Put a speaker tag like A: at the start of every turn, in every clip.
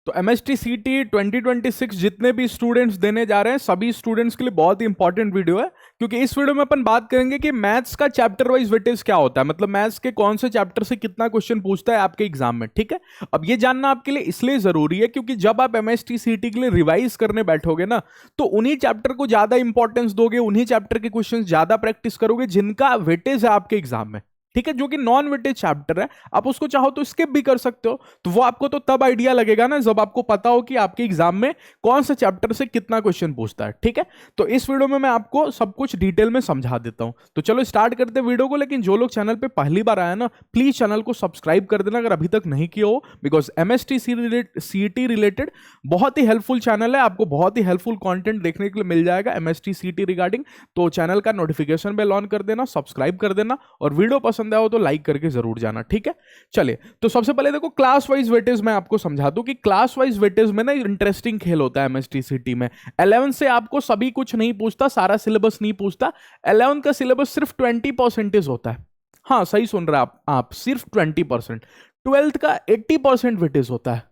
A: तो MSTCT 2026 जितने भी स्टूडेंट्स देने जा रहे हैं सभी स्टूडेंट्स के लिए बहुत ही इंपॉर्टेंट वीडियो है, क्योंकि इस वीडियो में अपन बात करेंगे कि मैथ्स का चैप्टर वाइज वेटेज क्या होता है, मतलब मैथ्स के कौन से चैप्टर से कितना क्वेश्चन पूछता है आपके एग्जाम में। ठीक है, अब ये जानना आपके लिए इसलिए जरूरी है क्योंकि जब आप MSTCT के लिए रिवाइज करने बैठोगे ना, तो उन्हीं चैप्टर को ज्यादा इंपॉर्टेंस दोगे, उन्हीं चैप्टर के क्वेश्चन ज्यादा प्रैक्टिस करोगे जिनका वेटेज है आपके एग्जाम में। ठीक है, जो कि नॉन वेटेज चैप्टर है, आप उसको चाहो तो स्किप भी कर सकते हो। तो वो आपको तो तब आइडिया लगेगा ना जब आपको पता हो कि आपके एग्जाम में कौन से चैप्टर से कितना क्वेश्चन पूछता है। ठीक है, तो इस वीडियो में मैं आपको सब कुछ डिटेल में समझा देता हूं। तो चलो स्टार्ट करते हैं वीडियो को। लेकिन जो लोग चैनल पे पहली बार आया ना, प्लीज चैनल को सब्सक्राइब कर देना अगर अभी तक नहीं किया हो, बिकॉज MSTCT रिलेटेड बहुत ही हेल्पफुल चैनल है, आपको बहुत ही हेल्पफुल कंटेंट देखने के लिए मिल जाएगा MSTCT रिगार्डिंग। तो चैनल का नोटिफिकेशन बेल ऑन कर देना, सब्सक्राइब कर देना, और वीडियो पसंद आया तो लाइक करके जरूर जाना। ठीक है, चलिए तो सबसे पहले देखो क्लास वाइज वेटेज मैं आपको समझा दूं कि क्लास वाइज वेटेज में ना इंटरेस्टिंग खेल होता है MSTCT में। 11 से आपको सभी कुछ नहीं पूछता, सारा सिलेबस नहीं पूछता। 11 का सिलेबस सिर्फ 20% होता है। हाँ सही सुन रहे आप सिर्फ 20%। 12th का 80% वेटेज होता है।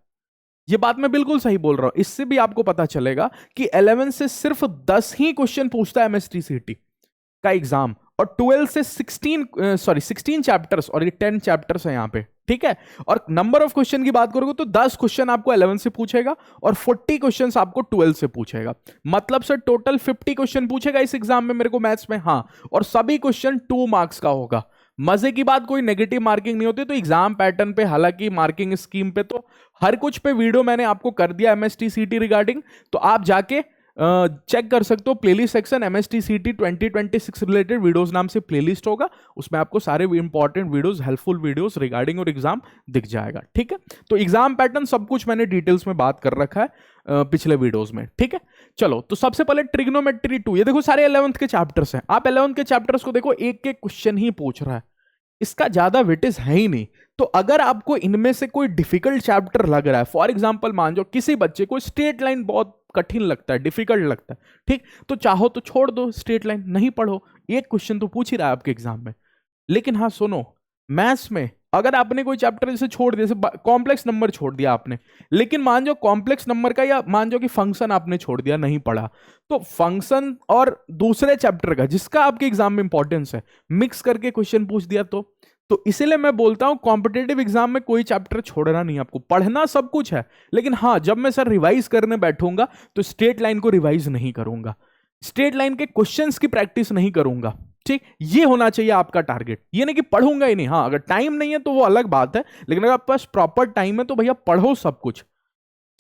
A: ये बात मैं बिल्कुल सही बोल रहा हूं। इससे भी आपको पता चलेगा कि 11 से सिर्फ 10 ही क्वेश्चन पूछता है MSTCT का एग्जाम, और 12 से 16 चैप्टर्स, और ये 10 चैप्टर्स है यहाँ पे। ठीक है, और नंबर ऑफ क्वेश्चन की बात करोगे तो 10 क्वेश्चन आपको 11 से पूछेगा और 40 क्वेश्चन आपको 12 से पूछेगा। मतलब सर टोटल 50 क्वेश्चन पूछेगा इस एग्जाम में मेरे को मैथ्स में। हाँ, और सभी क्वेश्चन 2 मार्क्स का होगा। मजे की बात, कोई नेगेटिव मार्किंग नहीं होती। तो एग्जाम पैटर्न पे, हालांकि मार्किंग स्कीम पे तो हर कुछ पे वीडियो मैंने आपको कर दिया MSTCT रिगार्डिंग, तो आप जाके चेक कर सकते हो। Playlist section MSTCT 2026 related videos नाम से प्लेलिस्ट होगा, उसमें आपको सारे important videos, helpful videos regarding और एग्जाम दिख जाएगा। ठीक है, तो एग्जाम पैटर्न सब कुछ मैंने डिटेल्स में बात कर रखा है पिछले वीडियोस में। ठीक है, चलो तो सबसे पहले ट्रिग्नोमेट्री 2, ये देखो सारे 11th के चैप्टर्स हैं। आप 11th के चैप्टर्स को देखो, एक एक क्वेश्चन ही पूछ रहा है, इसका ज्यादा वेटेज है ही नहीं। तो अगर आपको इनमें से कोई डिफिकल्ट चैप्टर लग रहा है, फॉर एग्जांपल मान जाओ किसी बच्चे को स्ट्रेट लाइन बहुत कठिन लगता है, डिफिकल्ट लगता है, ठीक, तो चाहो तो छोड़ दो स्ट्रेट लाइन, नहीं पढ़ो, एक क्वेश्चन तो पूछ ही रहा है आपके एग्जाम में। लेकिन हाँ सुनो, मैथ्स में अगर आपने कोई चैप्टर जैसे छोड़ दिया, जैसे कॉम्प्लेक्स नंबर छोड़ दिया आपने, लेकिन मान जाओ कॉम्प्लेक्स नंबर का, या मान जाओ कि फंक्शन आपने छोड़ दिया, नहीं पढ़ा, तो फंक्शन और दूसरे चैप्टर का जिसका आपके एग्जाम में इंपॉर्टेंस है मिक्स करके क्वेश्चन पूछ दिया तो इसीलिए मैं बोलता हूं कॉम्पिटेटिव एग्जाम में कोई चैप्टर छोड़ना नहीं, आपको पढ़ना सब कुछ है। लेकिन हाँ, जब मैं सर रिवाइज करने बैठूंगा तो स्ट्रेट लाइन को रिवाइज नहीं करूंगा, स्ट्रेट लाइन के क्वेश्चंस की प्रैक्टिस नहीं करूंगा। ठीक, ये होना चाहिए आपका टारगेट। ये नहीं कि पढ़ूंगा ही नहीं, हाँ अगर टाइम नहीं है तो वो अलग बात है, लेकिन अगर आपके पास प्रॉपर टाइम है तो भैया पढ़ो सब कुछ,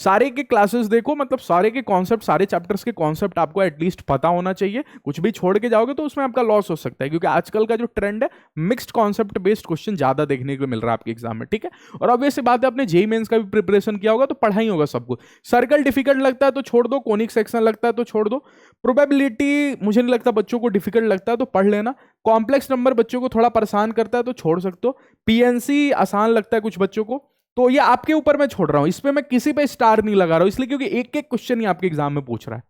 A: सारे के क्लासेस देखो, मतलब सारे के कॉन्सेप्ट, सारे चैप्टर्स के कॉन्सेप्ट आपको एटलीस्ट पता होना चाहिए। कुछ भी छोड़ के जाओगे तो उसमें आपका लॉस हो सकता है, क्योंकि आजकल का जो ट्रेंड है मिक्स्ड कॉन्सेप्ट बेस्ड क्वेश्चन ज्यादा देखने को मिल रहा है आपके एग्जाम में। ठीक है, और ऑब्वियस बात है, आपने जेईई मेंस का भी प्रिपरेशन किया होगा तो पढ़ा ही होगा सब कुछ। सर्कल डिफिकल्ट लगता है तो छोड़ दो, कोनिक सेक्शन लगता है तो छोड़ दो, प्रोबेबिलिटी मुझे नहीं लगता बच्चों को डिफिकल्ट लगता है तो पढ़ लेना, कॉम्प्लेक्स नंबर बच्चों को थोड़ा परेशान करता है तो छोड़ सकते हो, पीएनसी आसान लगता है कुछ बच्चों को, तो ये आपके ऊपर मैं छोड़ रहा हूं, इस पे मैं किसी पे स्टार नहीं लगा रहा हूं, इसलिए क्योंकि एक एक क्वेश्चन ही आपके एग्जाम में पूछ रहा है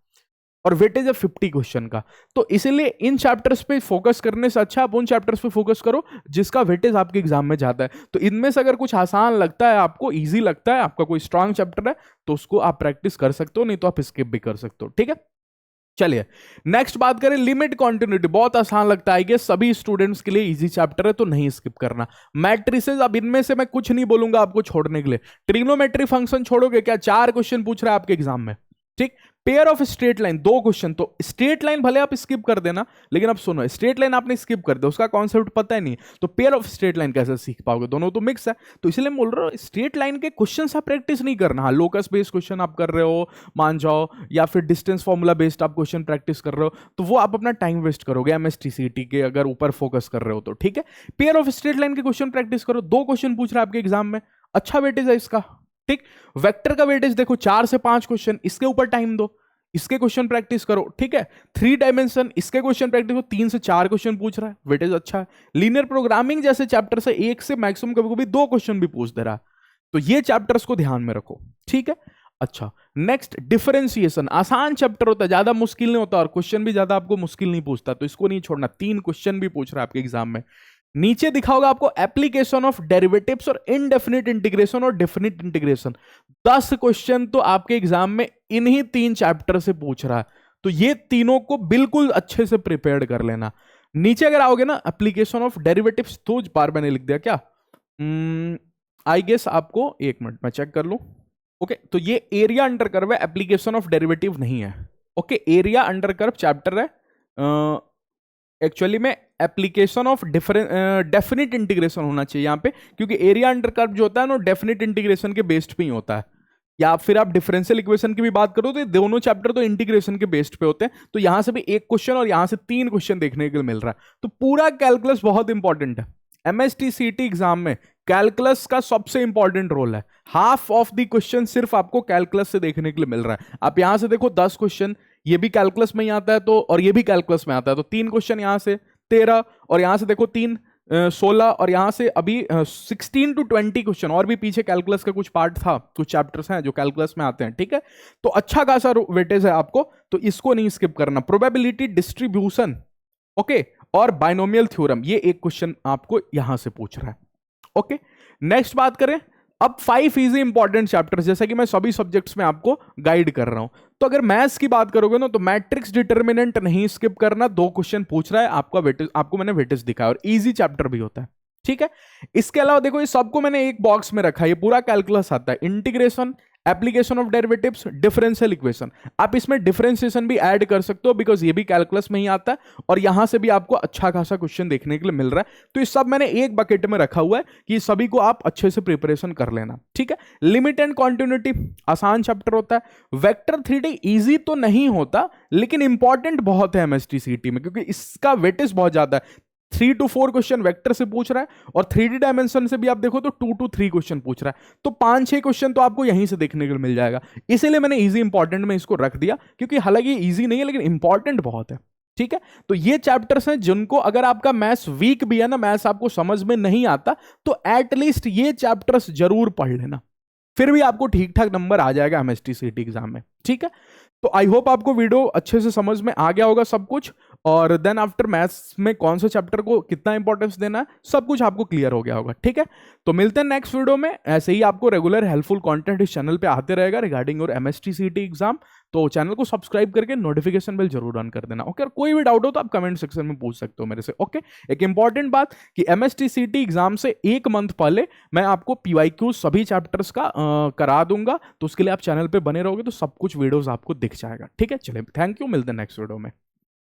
A: और वेटेज है 50 क्वेश्चन का। तो इसीलिए इन चैप्टर्स पे फोकस करने से अच्छा आप उन चैप्टर्स पे फोकस करो जिसका वेटेज आपके एग्जाम में जाता है। तो इनमें से अगर कुछ आसान लगता है आपको, इजी लगता है, आपका कोई स्ट्रांग चैप्टर है, तो उसको आप प्रैक्टिस कर सकते हो, नहीं तो आप स्किप भी कर सकते हो। ठीक है, चलिए नेक्स्ट बात करें लिमिट कॉन्टिन्यूटी। बहुत आसान लगता है कि सभी स्टूडेंट्स के लिए इजी चैप्टर है तो नहीं स्किप करना। मैट्रिसेस, अब इनमें से मैं कुछ नहीं बोलूंगा आपको छोड़ने के लिए। ट्रिग्नोमेट्री फंक्शन छोड़ोगे क्या? 4 क्वेश्चन पूछ रहा है आपके एग्जाम में। ठीक, pair of straight line 2 question, तो स्ट्रेट लाइन भले आप स्किप कर देना, लेकिन अब सुनो, स्ट्रेट लाइन आपने स्किप कर दिया, उसका कॉन्सेप्ट पता ही नहीं, तो पेयर ऑफ स्ट्रेट लाइन कैसे सीख पाओगे? दोनों तो मिक्स है, तो इसलिए बोल रहा हूं स्ट्रेट लाइन के क्वेश्चन आप प्रैक्टिस नहीं करना। हाँ, लोकस बेस्ड क्वेश्चन आप कर रहे हो मान जाओ, या फिर डिस्टेंस फॉर्मूला बेस्ड आप क्वेश्चन प्रैक्टिस कर रहे हो, तो वो आप अपना टाइम वेस्ट करोगे MSTCT के अगर ऊपर फोकस कर रहे हो तो। ठीक है, पेयर ऑफ स्ट्रेट लाइन के क्वेश्चन प्रैक्टिस करो, 2 क्वेश्चन पूछ रहा है आपके एग्जाम में, अच्छा वेटेज है इसका। ठीक, वेक्टर का वेटेज देखो 4 से 5 क्वेश्चन, इसके ऊपर टाइम दो, इसके क्वेश्चन प्रैक्टिस करो। ठीक है, 3 डायमेंशन, इसके क्वेश्चन प्रैक्टिस करो, 3 से 4 क्वेश्चन पूछ रहा है, वेटेज अच्छा है। लीनियर प्रोग्रामिंग जैसे चैप्टर से 1 से मैक्सिमम कभी कभी 2 क्वेश्चन भी पूछ दे रहा है, तो ये चैप्टर्स को ध्यान में रखो। ठीक है, अच्छा नेक्स्ट डिफरेंशिएशन, आसान चैप्टर होता है, ज्यादा मुश्किल नहीं होता और क्वेश्चन भी ज्यादा आपको मुश्किल नहीं पूछता, तो इसको नहीं छोड़ना। 3 क्वेश्चन भी पूछ रहा है आपके एग्जाम में। नीचे दिखा होगा आपको एप्लीकेशन ऑफ डेरिवेटिव्स और इनडेफिनिट इंटीग्रेशन और डेफिनिट इंटीग्रेशन। 10 क्वेश्चन तो आपके एग्जाम में इन्हीं 3 चैप्टर से पूछ रहा है, तो ये तीनों को बिल्कुल अच्छे से प्रिपेयर कर लेना। नीचे अगर आओगे ना एप्लीकेशन ऑफ डेरिवेटिव्स, तो बार मैंने लिख दिया क्या, आई गेस आपको, एक मिनट मैं चेक कर लूं। ओके, तो ये एरिया अंडर कर्व है, एप्लीकेशन ऑफ डेरिवेटिव नहीं है। Okay, area under curve chapter है, एक्चुअली में एप्लीकेशन ऑफ डेफिनिट इंटीग्रेशन होना चाहिए यहां पे, क्योंकि एरिया अंडर कर्व जो होता है ना डेफिनिट इंटीग्रेशन के बेस्ड पे ही होता है। या फिर आप डिफरेंशियल इक्वेशन की भी बात करो तो दोनों चैप्टर तो इंटीग्रेशन के बेस्ड पे होते हैं। तो यहां से भी एक क्वेश्चन और यहां से 3 क्वेश्चन देखने को मिल रहा है। तो पूरा कैलकुलस बहुत इंपॉर्टेंट है। एमएसटीसीटी एग्जाम में कैलकुलस का सबसे इंपॉर्टेंट रोल है। हाफ ऑफ द क्वेश्चन सिर्फ आपको कैलकुलस से देखने के लिए मिल रहा है। आप यहां से देखो 10 क्वेश्चन, ये भी कैलकुलस में ही आता है, तो और ये भी कैलकुलस में आता है, तो 3 क्वेश्चन यहां से 13, और यहां से देखो 3 16, और यहां से अभी 16 to 20 क्वेश्चन, और भी पीछे कैलकुलस का कुछ पार्ट था, कुछ चैप्टर्स हैं जो कैलकुलस में आते हैं। ठीक है, तो अच्छा खासा वेटेज है आपको, तो इसको नहीं स्किप करना। प्रोबेबिलिटी डिस्ट्रीब्यूशन, ओके, और बाइनोमियल थ्योरम, ये एक क्वेश्चन आपको यहां से पूछ रहा है। ओके, नेक्स्ट बात करें अब 5 इजी इंपॉर्टेंट चैप्टर्स, जैसा कि मैं सभी सब्जेक्ट्स में आपको गाइड कर रहा हूं। तो अगर मैथ्स की बात करोगे ना, तो मैट्रिक्स डिटर्मिनेंट नहीं स्किप करना, 2 क्वेश्चन पूछ रहा है आपका वेटेज, आपको मैंने वेटेज दिखाया, और इजी चैप्टर भी होता है। ठीक है, इसके अलावा देखो ये सबको मैंने एक बॉक्स में रखा है, ये पूरा कैलकुलस आता है, integration, application of derivatives, differential equation. आप इसमें डिफरेंशिएशन भी ऐड कर सकते हो, बिकॉज ये भी कैलकुलस में ही आता है, और यहां से भी आपको अच्छा खासा क्वेश्चन देखने के लिए मिल रहा है। तो ये सब मैंने एक बकेट में रखा हुआ है कि सभी को आप अच्छे से प्रिपरेशन कर लेना। ठीक है, लिमिट एंड कॉन्टिन्यूटी आसान चैप्टर होता है। वेक्टर 3D इजी तो नहीं होता, लेकिन इंपॉर्टेंट बहुत है एमएसटीसीटी में, क्योंकि इसका वेटेज बहुत ज्यादा है। 3 to 4 क्वेश्चन वेक्टर से पूछ रहा है, और 3D डायमेंशन से भी आप देखो तो 2 to 3 क्वेश्चन पूछ रहा है। तो 5-6 क्वेश्चन तो आपको यहीं से देखने को मिल जाएगा। इसीलिए मैंने इजी इंपॉर्टेंट में इसको रख दिया, क्योंकि हालांकि इजी नहीं है लेकिन इंपॉर्टेंट बहुत है। ठीक है, तो ये चैप्टर्स हैं जिनको अगर आपका मैथ्स वीक भी है ना, मैथ्स आपको समझ में नहीं आता, तो एटलीस्ट ये चैप्टर्स जरूर पढ़ लेना, फिर भी आपको ठीक ठाक नंबर आ जाएगा एमएसटीसीटी एग्जाम में। ठीक है, तो आई होप आपको वीडियो अच्छे से समझ में आ गया होगा सब कुछ, और देन आफ्टर मैथ्स में कौन से चैप्टर को कितना इंपॉर्टेंस देना है, सब कुछ आपको क्लियर हो गया होगा। ठीक है, तो मिलते हैं नेक्स्ट वीडियो में। ऐसे ही आपको रेगुलर हेल्पफुल कंटेंट इस चैनल पे आते रहेगा रिगार्डिंग और एमएसटीसीटी एग्जाम, तो चैनल को सब्सक्राइब करके नोटिफिकेशन बेल जरूर ऑन कर देना। ओके, और कोई भी डाउट हो तो आप कमेंट सेक्शन में पूछ सकते हो मेरे से। ओके, एक इंपॉर्टेंट बात कि एमएसटीसीटी एग्जाम से 1 मंथ पहले मैं आपको पीवाईक्यू सभी चैप्टर्स का करा दूंगा, तो उसके लिए आप चैनल पे बने रहोगे तो सब कुछ वीडियोस आपको दिख जाएगा। ठीक है, चलिए थैंक यू, मिलते हैं नेक्स्ट वीडियो में।